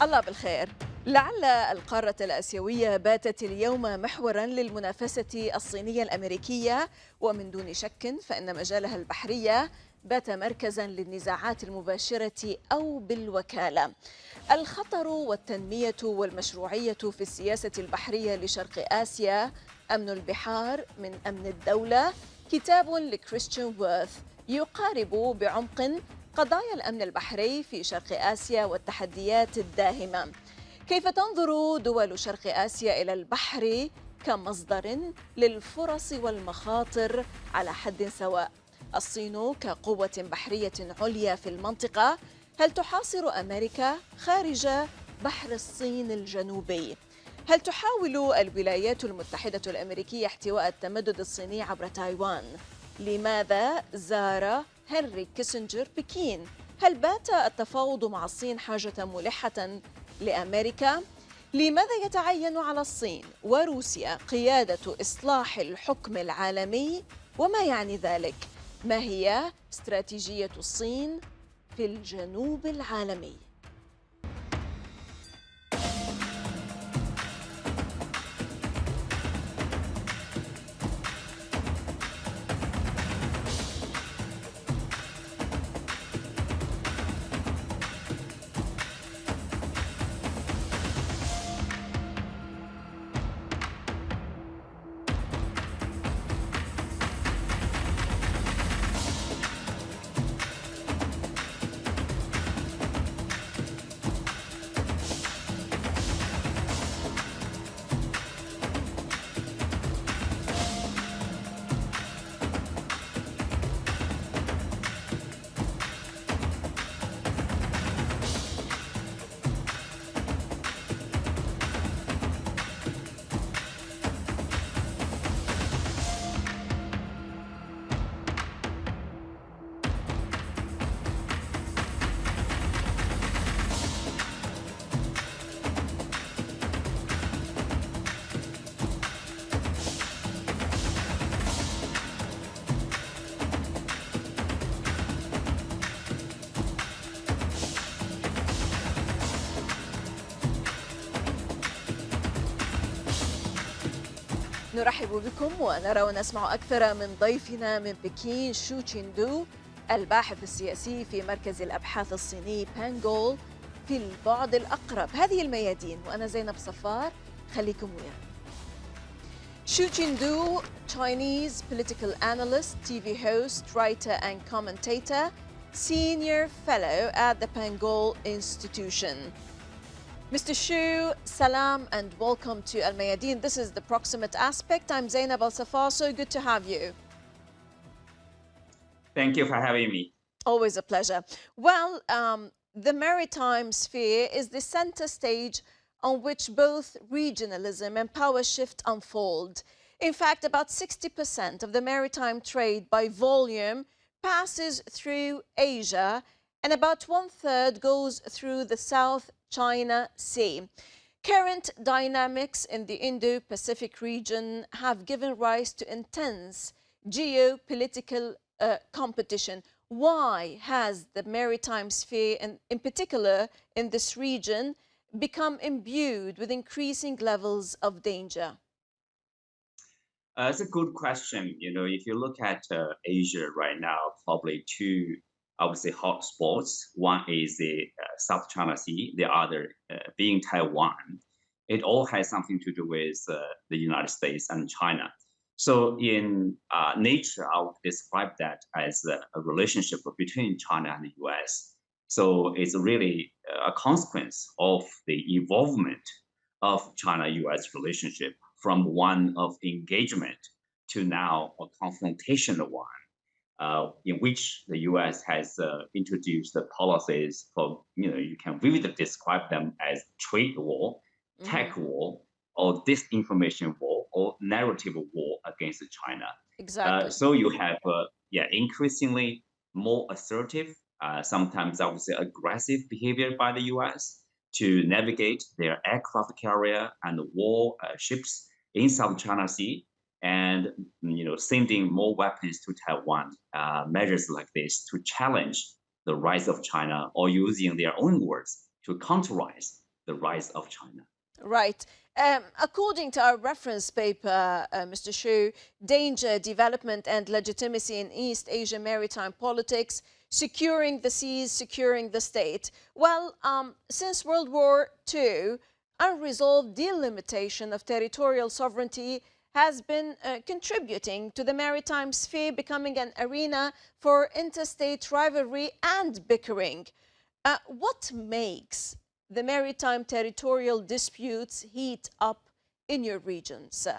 الله بالخير. لعل القارة الآسيوية باتت اليوم محوراً للمنافسة الصينية الأمريكية، ومن دون شك فإن مجالها البحرية بات مركزاً للنزاعات المباشرة أو بالوكالة. الخطر والتنمية والمشروعية في السياسة البحرية لشرق آسيا، أمن البحار من أمن الدولة، كتاب لكريستيان وورث يقارب بعمق قضايا الأمن البحري في شرق آسيا والتحديات الداهمة. كيف تنظر دول شرق آسيا إلى البحر كمصدر للفرص والمخاطر على حد سواء؟ الصين كقوة بحرية عليا في المنطقة، هل تحاصر أمريكا خارج بحر الصين الجنوبي؟ هل تحاول الولايات المتحدة الأمريكية احتواء التمدد الصيني عبر تايوان؟ لماذا زار هنري كيسنجر بكين؟ هل بات التفاوض مع الصين حاجة ملحة لأمريكا؟ لماذا يتعين على الصين وروسيا قيادة إصلاح الحكم العالمي؟ وما يعني ذلك؟ ما هي استراتيجية الصين في الجنوب العالمي؟ نرحب بكم ونرى ونسمع أكثر من ضيفنا من بكين شو تشيندو، الباحث السياسي في مركز الأبحاث الصيني بانغول في البعد الأقرب. هذه الميادين وأنا زينب صفار، خليكم ويانا. Xu Qindu, Chinese political analyst, TV host, writer and commentator, senior fellow at the Pangol Institution. Mr. Xu, salam and welcome to Al Mayadeen. This is the Proximate Aspect. I'm Zainab Al Safar, so good to have you. Thank you for having me. Always a pleasure. Well, the maritime sphere is the center stage on which both regionalism and power shift unfold. In fact, about 60% of the maritime trade by volume passes through Asia, and about 1/3 goes through the South China Sea. Current dynamics in the Indo-Pacific region have given rise to intense geopolitical competition. Why has the maritime sphere, and in particular in this region, become imbued with increasing levels of danger? It's a good question. If you look at Asia right now, probably two, I would say, hotspots. One is the South China Sea, the other being Taiwan. It all has something to do with the United States and China. So in nature, I would describe that as a relationship between China and the US. So it's really a consequence of the evolvement of China-US relationship from one of engagement to now a confrontational one, in which the U.S. has introduced the policies for, you can vividly describe them as trade war, tech war, or disinformation war, or narrative war against China. Exactly. So you have, increasingly more assertive, sometimes I would say aggressive behavior by the U.S. to navigate their aircraft carrier and war ships in South China Sea, and sending more weapons to Taiwan. Measures like this to challenge the rise of China, or using their own words to counterize the rise of China. Right. According to our reference paper, Mr. Xu, danger, development, and legitimacy in East Asia maritime politics, securing the seas, securing the state. Well, since World War II, unresolved delimitation of territorial sovereignty has been contributing to the maritime sphere becoming an arena for interstate rivalry and bickering. What makes the maritime territorial disputes heat up in your region, sir?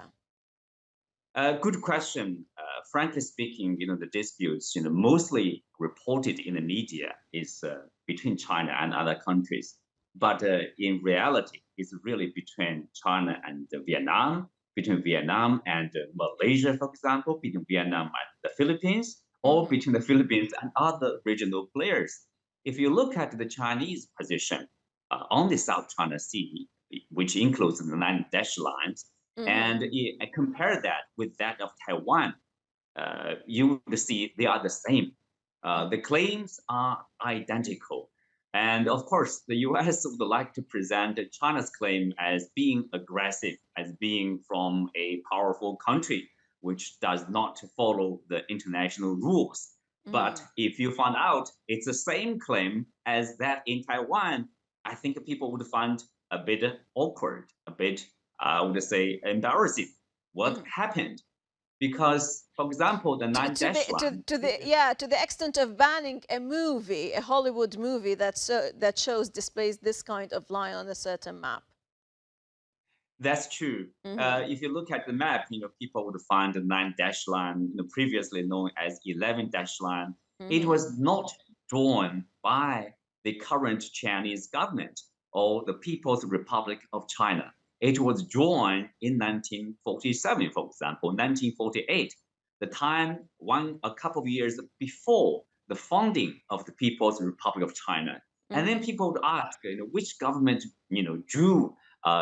Good question. Frankly speaking, the disputes, mostly reported in the media is between China and other countries. But in reality, it's really between China and Vietnam, between Vietnam and Malaysia, for example, between Vietnam and the Philippines, or between the Philippines and other regional players. If you look at the Chinese position on the South China Sea, which includes the nine dash lines, and compare that with that of Taiwan, you would see they are the same. The claims are identical. And of course, the US would like to present China's claim as being aggressive, as being from a powerful country, which does not follow the international rules. But if you find out it's the same claim as that in Taiwan, I think people would find a bit awkward, a bit, I would say, embarrassing. What happened? Because, for example, the nine To dash the line. to the extent of banning a movie, a Hollywood movie that shows displays this kind of line on a certain map. That's true. If you look at the map, people would find the nine dash line, previously known as 11 dash line. It was not drawn by the current Chinese government or the People's Republic of China. It was drawn in 1947, for example, 1948, the time a couple of years before the founding of the People's Republic of China. And then people would ask, which government, drew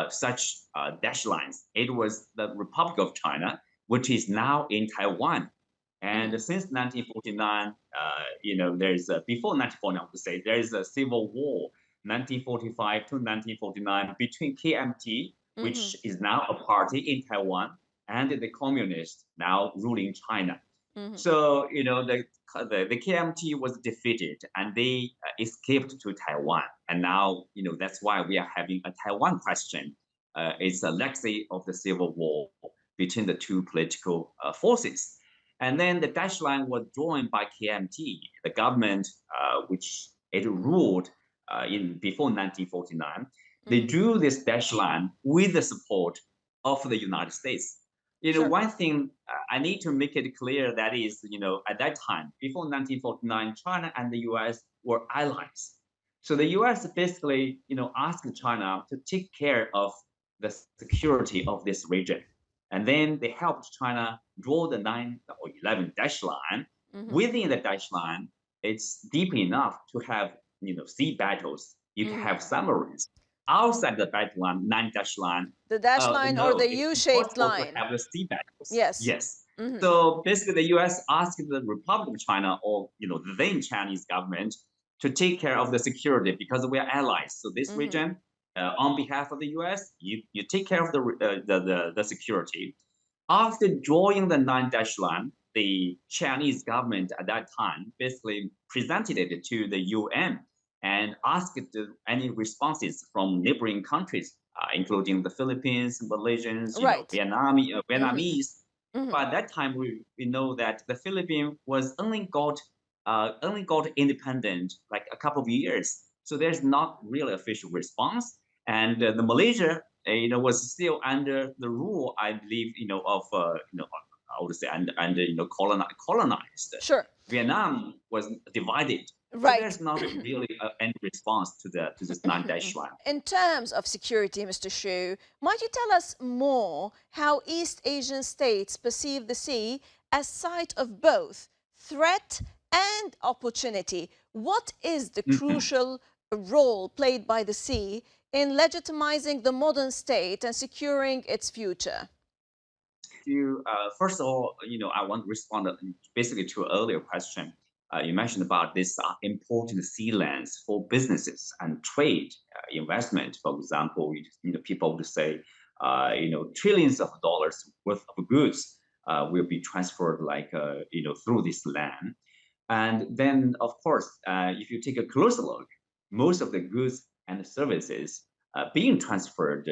such dash lines. It was the Republic of China, which is now in Taiwan. And since 1949, there's before 1949, I would say there's a civil war, 1945 to 1949, between KMT, which is now a party in Taiwan, and the communists now ruling China. So the KMT was defeated, and they escaped to Taiwan. And now that's why we are having a Taiwan question. It's a legacy of the civil war between the two political forces. And then the dash line was drawn by KMT, the government which it ruled in before 1949. They drew this dash line with the support of the United States. One thing I need to make it clear that is, at that time, before 1949, China and the US were allies. So the US basically, asked China to take care of the security of this region. And then they helped China draw the 9 or 11 dash line. Within the dash line, it's deep enough to have, sea battles. You can have submarines. Outside the battle line, 9 dash line, the dash line no, or the it's U-shaped impossible to line. have the sea battles. Yes. Yes. So basically, the U.S. asked the Republic of China, or the then Chinese government, to take care of the security because we are allies. So this region, on behalf of the U.S., you take care of the security. After drawing the 9 dash line, the Chinese government at that time basically presented it to the UN and asked any responses from neighboring countries, including the Philippines, Malaysians, Vietnamese. But at that time, we know that the Philippines was only got independent like a couple of years, so there's not really official response. And the Malaysia, was still under the rule, I believe, of I would say under colonized. Sure. Vietnam was divided. Right. So there's not really any response to this 9 dash line. In terms of security, Mr. Xu, might you tell us more how East Asian states perceive the sea as site of both threat and opportunity? What is the crucial role played by the sea in legitimizing the modern state and securing its future? First of all, I want to respond basically to an earlier question. you mentioned about this important sea lands for businesses and trade, investment. For example, people would say, trillions of dollars worth of goods will be transferred through this land. And then, of course, if you take a closer look, most of the goods and services being transferred,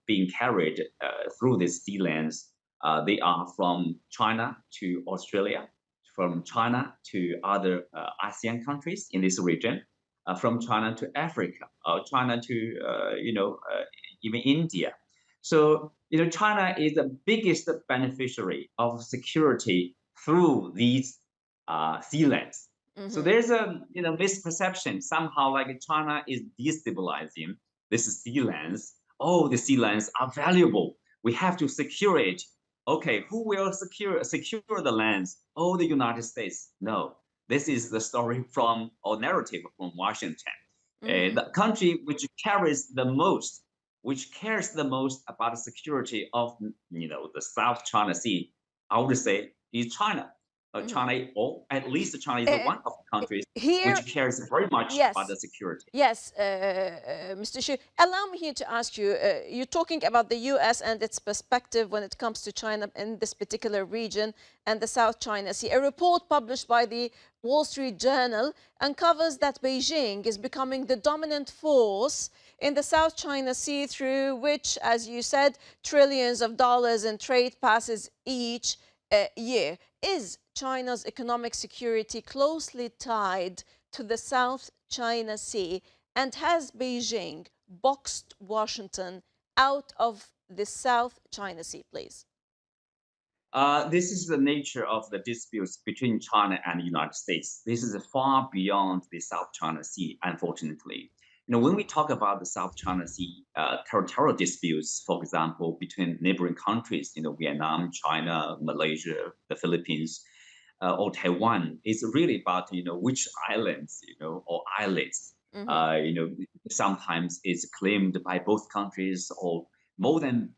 being carried through these sea lanes, they are from China to Australia, from China to other ASEAN countries in this region, from China to Africa, China to even India. So China is the biggest beneficiary of security through these sea lands. So Hmm. there's a misperception somehow like China is destabilizing this sea lands. Oh, the sea lands are valuable. We have to secure it. Okay, who will secure the lands? Oh, the United States. No, this is the story from or narrative from Washington. Hmm. The country which cares the most about the security of the South China Sea, I would say is China. Hmm. China, or at least China is Uh, one of the countries Here, which cares very much about the yes. security. Yes, Mr. Xu, allow me here to ask you, you're talking about the US and its perspective when it comes to China in this particular region and the South China Sea. A report published by the Wall Street Journal uncovers that Beijing is becoming the dominant force in the South China Sea, through which, as you said, trillions of dollars in trade passes each year. Is China's economic security closely tied to the South China Sea, and has Beijing boxed Washington out of the South China Sea, please? This is the nature of the disputes between China and the United States. This is far beyond the South China Sea, unfortunately. When we talk about the South China Sea territorial disputes, for example, between neighboring countries, Vietnam, China, Malaysia, the Philippines, or Taiwan, it's really about which islands, or islets. Hmm. Uh, you know, Sometimes it's claimed by both countries or more than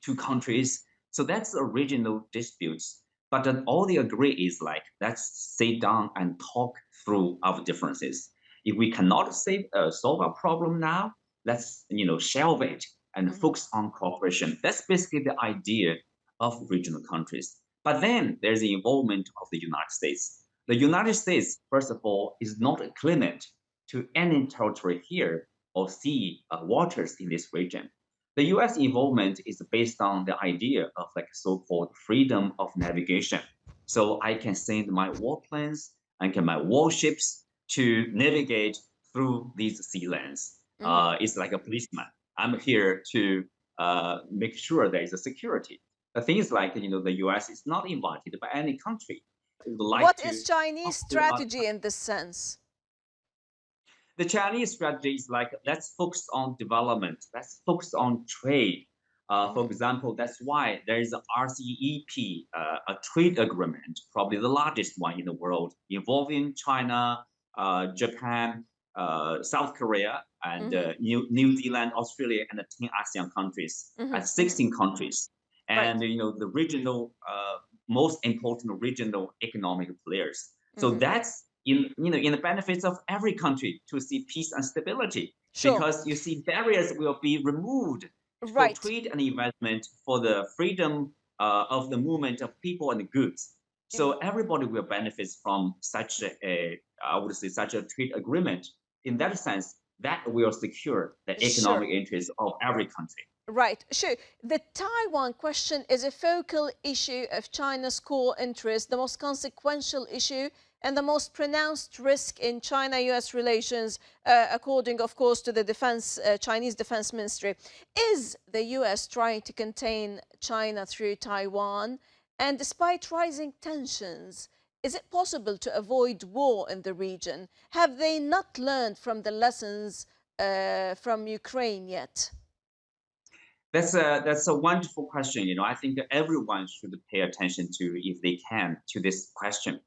two countries. So that's the original disputes. But then all they agree is like, let's sit down and talk through our differences. If we cannot solve our problem now, let's shelve it and Hmm. focus on cooperation. That's basically the idea of regional countries. But then there's the involvement of the United States. The United States, first of all, is not a claimant to any territory here or sea waters in this region. The US involvement is based on the idea of like so-called freedom of navigation. So I can send my warplanes and get my warships to navigate through these sea lanes. Hmm. It's like a policeman. I'm here to make sure there is a security. The thing is like, the US is not invited by any country. It would like What to is Chinese talk to us. strategy in this sense? The Chinese strategy is like, let's focus on development, let's focus on trade. For Hmm. example, that's why there is a RCEP, a trade agreement, probably the largest one in the world, involving China, Japan, South Korea, and Hmm. New Zealand, Australia, and the 10 ASEAN countries, Hmm. Hmm. 16 countries, Right. and the regional, most important regional economic players. So Hmm. that's in the benefits of every country to see peace and stability, Sure. because you see barriers will be removed for Right. trade and investment, for the freedom of the movement of people and goods. So everybody will benefit from such I would say, such a trade agreement. In that sense, that will secure the Sure. economic interests of every country. Right, sure. The Taiwan question is a focal issue of China's core interest, the most consequential issue and the most pronounced risk in China-US relations, according, of course, to the Chinese Defense Ministry. Is the US trying to contain China through Taiwan? And despite rising tensions, is it possible to avoid war in the region? Have they not learned from the lessons from Ukraine yet? That's a wonderful question. I think that everyone should pay attention to, if they can, to this question,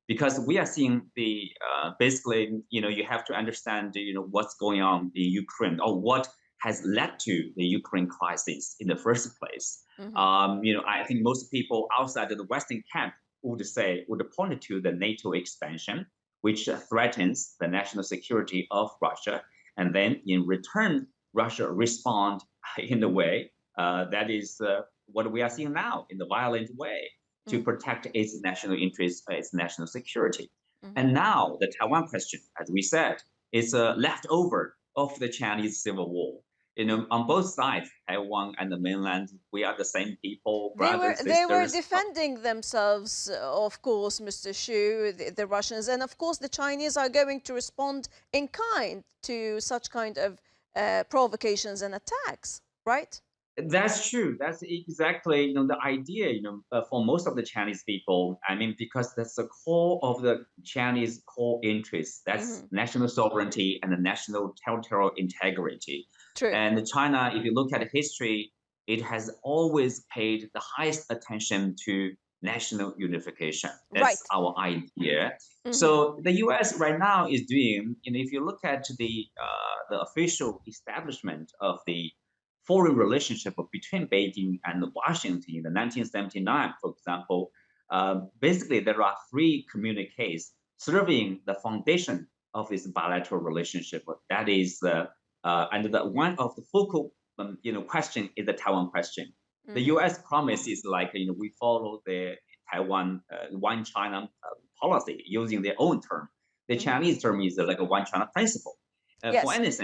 because we are seeing the basically, you have to understand, what's going on in Ukraine, or what has led to the Ukraine crisis in the first place. Hmm. I think most people outside of the Western camp would point to the NATO expansion, which threatens the national security of Russia, and then in return, Russia respond in a way that is what we are seeing now in the violent way to Mhm. protect its national interests, its national security. Mhm. And now the Taiwan question, as we said, is a leftover of the Chinese Civil War. Mhm. On both sides, Taiwan and the mainland, we are the same people, They were brothers, they were sisters. defending themselves, of course, Mr. Xu, the Russians, and of course the Chinese are going to respond in kind to such kind of provocations and attacks, right? That's true. That's exactly the idea. For most of the Chinese people, I mean, because that's the core of the Chinese core interest. That's Hmm. national sovereignty and the national territorial integrity. True. And China, if you look at history, it has always paid the highest attention to national unification. That's Right. our idea. Hmm. So the U.S. right now is doing. If you look at the official establishment of the foreign relationship between Beijing and Washington in the 1979, for example, basically there are three communiques serving the foundation of this bilateral relationship. That is, and the one of the focal, question is the Taiwan question. The Hmm. U.S. promise is like, we follow the Taiwan one China policy using their own term. The Hmm. Chinese term is like a one China principle. For Yes. in So any so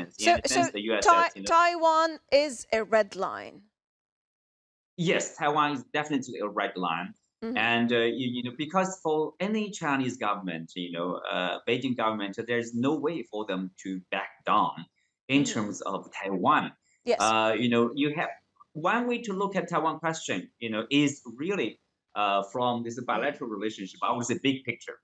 sense, the U.S. says, Taiwan is a red line. yes, Taiwan is definitely a red line. Hmm. And because for any Chinese government, Beijing government, there's no way for them to back down in Hmm. terms of Taiwan. Yes. You have one way to look at Taiwan question, is really from this Hmm. bilateral relationship. I would say big picture.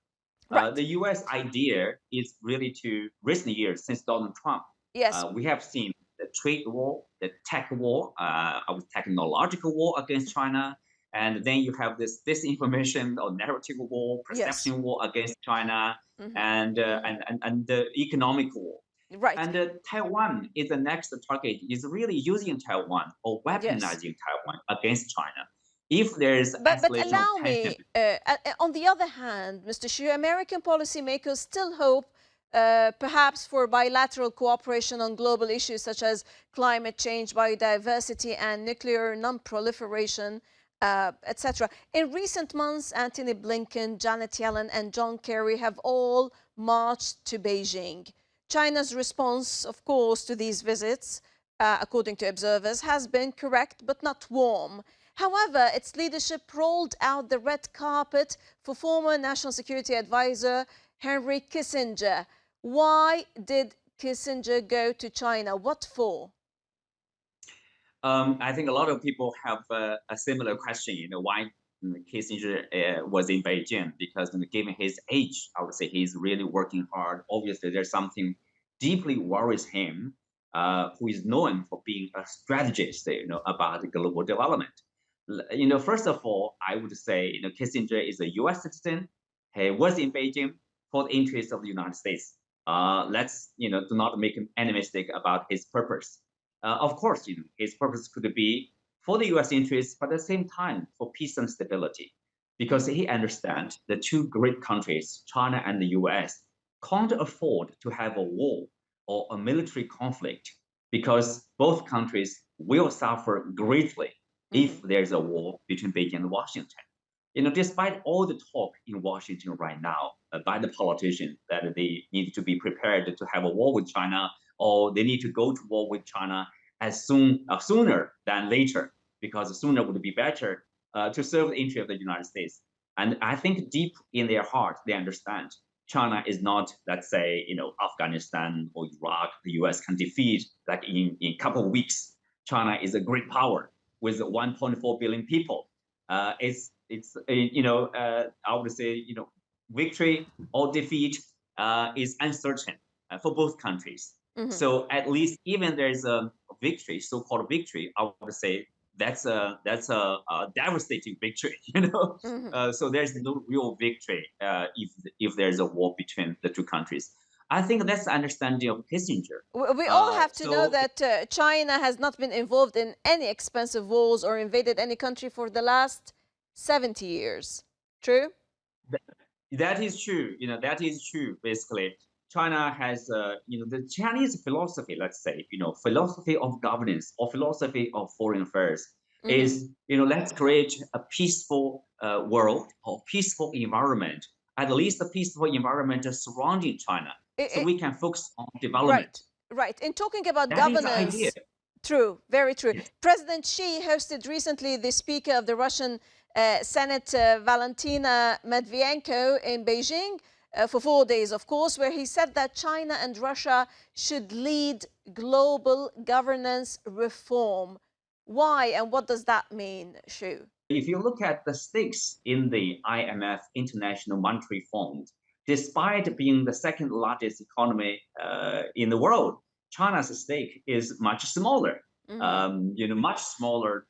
Right. The U.S. idea is really to recent years since Donald Trump, Yes. we have seen the trade war, the tech war, our technological war against China, and then you have this disinformation or narrative war, Yes. perception war against China, Hmm. and Hmm. the economic war. Right. And Taiwan is the next target, is really using Taiwan or Yes. weaponizing Taiwan against China. If there is But escalation of allow tension. me, on the other hand, Mr. Xu, American policymakers still hope perhaps for bilateral cooperation on global issues such as climate change, biodiversity, and nuclear non-proliferation, etc. In recent months, Antony Blinken, Janet Yellen, and John Kerry have all marched to Beijing. China's response, of course, to these visits, according to observers, has been correct but not warm. However, its leadership rolled out the red carpet for former National Security Advisor Henry Kissinger. Why did Kissinger go to China? What for? I think a lot of people have a similar question. Why Kissinger was in Beijing? Because given his age, I would say he's really working hard. Obviously, there's something deeply worries him, who is known for being a strategist, about global development. First of all, I would say, Kissinger is a U.S. citizen. He was in Beijing for the interest of the United States. Let's, do not make any mistake about his purpose. Of course, his purpose could be for the U.S. interests, but at the same time for peace and stability, because Mhm. he understands the two great countries, China and the U.S., can't afford to have a war or a military conflict, because both countries will suffer greatly if Mhm. there's a war between Beijing and Washington. Despite all the talk in Washington right now by the politicians that they need to be prepared to have a war with China, or they need to go to war with China sooner than later, because sooner would be better to serve the interest of the United States. And I think deep in their heart, they understand China is not, let's say, Afghanistan or Iraq. The U.S. can defeat like in a couple of weeks. China is a great power with 1.4 billion people. I would say, victory or defeat is uncertain for both countries. Mhm. So at least even there's a victory, so-called victory, I would say that's a devastating victory. Mhm. So there's no real victory if there's a war between the two countries. I think that's the understanding of Kissinger. We all have to know So that China has not been involved in any expensive wars or invaded any country for the last 70 years. True? That is true. That is true. Basically, China has, the Chinese philosophy. Let's say, philosophy of governance or philosophy of foreign affairs Hmm. is, let's create a peaceful world or peaceful environment. At least a peaceful environment surrounding China, so we can focus on development. Right, right. In talking about That is the idea. governance, true, very true. Yes. President Xi hosted recently the Speaker of the Russian Senate, Valentina Matvienko, in Beijing for 4 days, of course, where he said that China and Russia should lead global governance reform. Why and what does that mean, Shu? If you look at the stakes in the IMF, International Monetary Fund, despite being the second largest economy in the world, China's stake is much smaller. Hmm. Much smaller.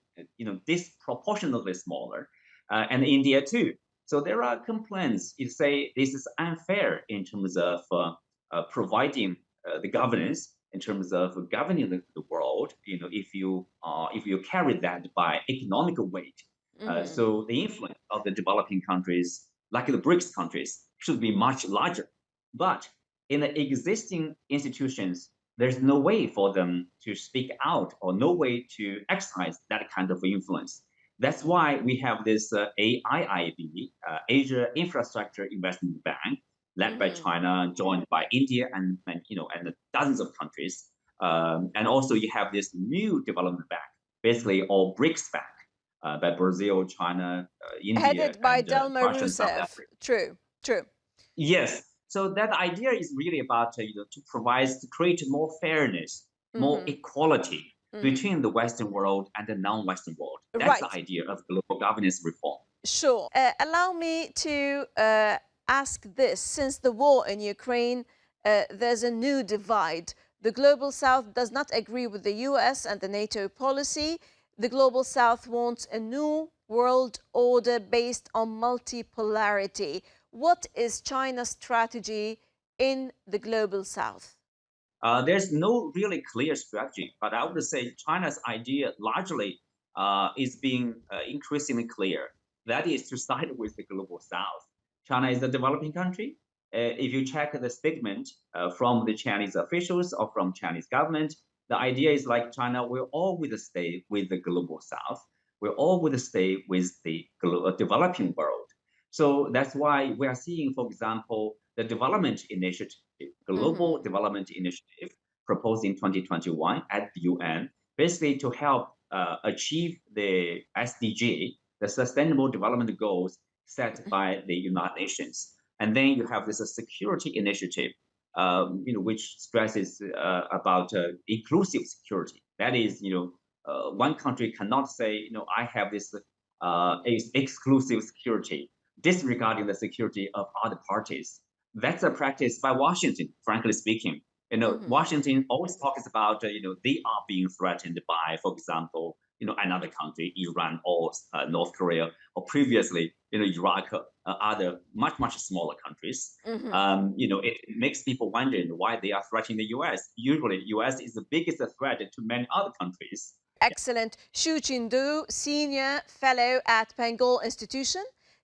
Disproportionately smaller, and India too. So there are complaints. You say this is unfair in terms of providing the governance, in terms of governing the world. If you carry that by economic weight, Hmm. so the influence of the developing countries, like the BRICS countries, should be much larger. But in the existing institutions, there's no way for them to speak out or no way to exercise that kind of influence. That's why we have this AIIB, Asia Infrastructure Investment Bank, led by Hmm. China, joined by India and dozens of countries. And also you have this new development bank, basically all BRICS bank, by Brazil, China, India, Headed by and Dilma Russia and South Rousseff. Africa. True, true. Yes. So that idea is really about to create more fairness, more Hmm. equality Hmm. between the Western world and the non-Western world. That's the Right. idea of global governance reform. Sure. Allow me to ask this. Since the war in Ukraine, there's a new divide. The Global South does not agree with the US and the NATO policy. The Global South wants a new world order based on multipolarity. What is China's strategy in the Global South? There's no really clear strategy, but I would say China's idea largely is being increasingly clear. That is to side with the global south. China is a developing country. If you check the statement from the Chinese officials or from Chinese government, the idea is like China will always stay with the global south. Will always stay with the developing world. So that's why we are seeing, for example, the development initiative, global Hmm. development initiative proposed in 2021 at the UN, basically to help achieve the SDG, the Sustainable Development Goals set by the United Nations. And then you have this security initiative, which stresses about inclusive security. That is, one country cannot say, I have this exclusive security, disregarding the security of other parties. That's a practice by Washington, frankly speaking. Hmm. Washington always talks about, they are being threatened by, for example, another country, Iran or North Korea, or previously, Iraq, other much smaller countries. Hmm. It makes people wonder why they are threatening the U.S. Usually, U.S. is the biggest threat to many other countries. Yeah. Excellent. Shu Chindu, Senior Fellow at Bengal Institution.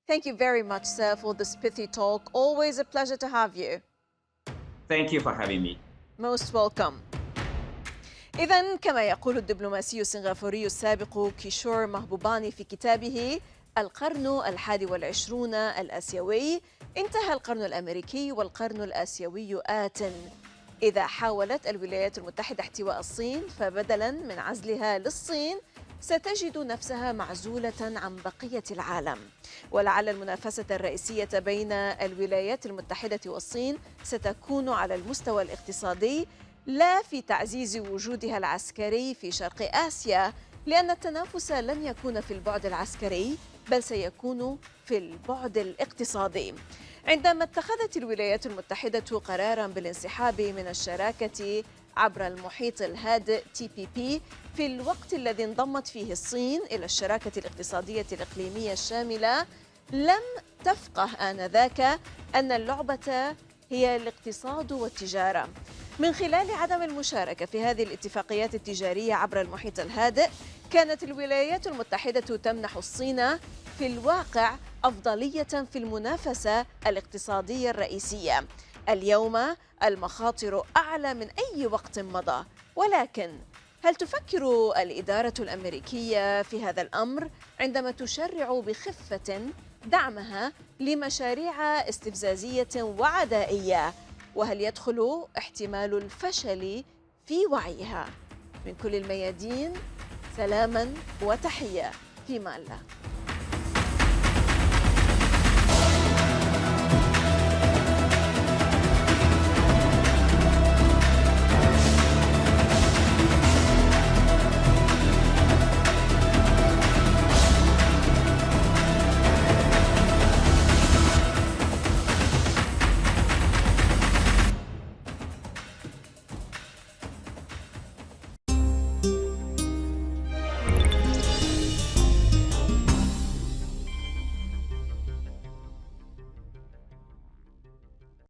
Thank you very much, sir, for this pithy talk. Always a pleasure to have you. Thank you for having me. Most welcome. إذا كما يقول الدبلوماسي السنغافوري السابق كيشور مهبوباني في كتابه القرن 21 الآسيوي، انتهى القرن الأمريكي والقرن الآسيوي آت. إذا حاولت الولايات المتحدة احتواء الصين فبدلاً من عزلها للصين ستجد نفسها معزولة عن بقية العالم. ولعل المنافسة الرئيسية بين الولايات المتحدة والصين ستكون على المستوى الاقتصادي، لا في تعزيز وجودها العسكري في شرق آسيا، لأن التنافس لن يكون في البعد العسكري بل سيكون في البعد الاقتصادي. عندما اتخذت الولايات المتحدة قراراً بالانسحاب من الشراكة عبر المحيط الهادئ TPP في الوقت الذي انضمت فيه الصين إلى الشراكة الاقتصادية الإقليمية الشاملة، لم تفقه آنذاك أن اللعبة هي الاقتصاد والتجارة. من خلال عدم المشاركة في هذه الاتفاقيات التجارية عبر المحيط الهادئ، كانت الولايات المتحدة تمنح الصين في الواقع أفضلية في المنافسة الاقتصادية الرئيسية. اليوم المخاطر أعلى من أي وقت مضى، ولكن هل تفكر الإدارة الأمريكية في هذا الأمر عندما تشرع بخفة دعمها لمشاريع استفزازية وعدائية؟ وهل يدخل احتمال الفشل في وعيها؟ من كل الميادين، سلاما وتحية، في مان الله.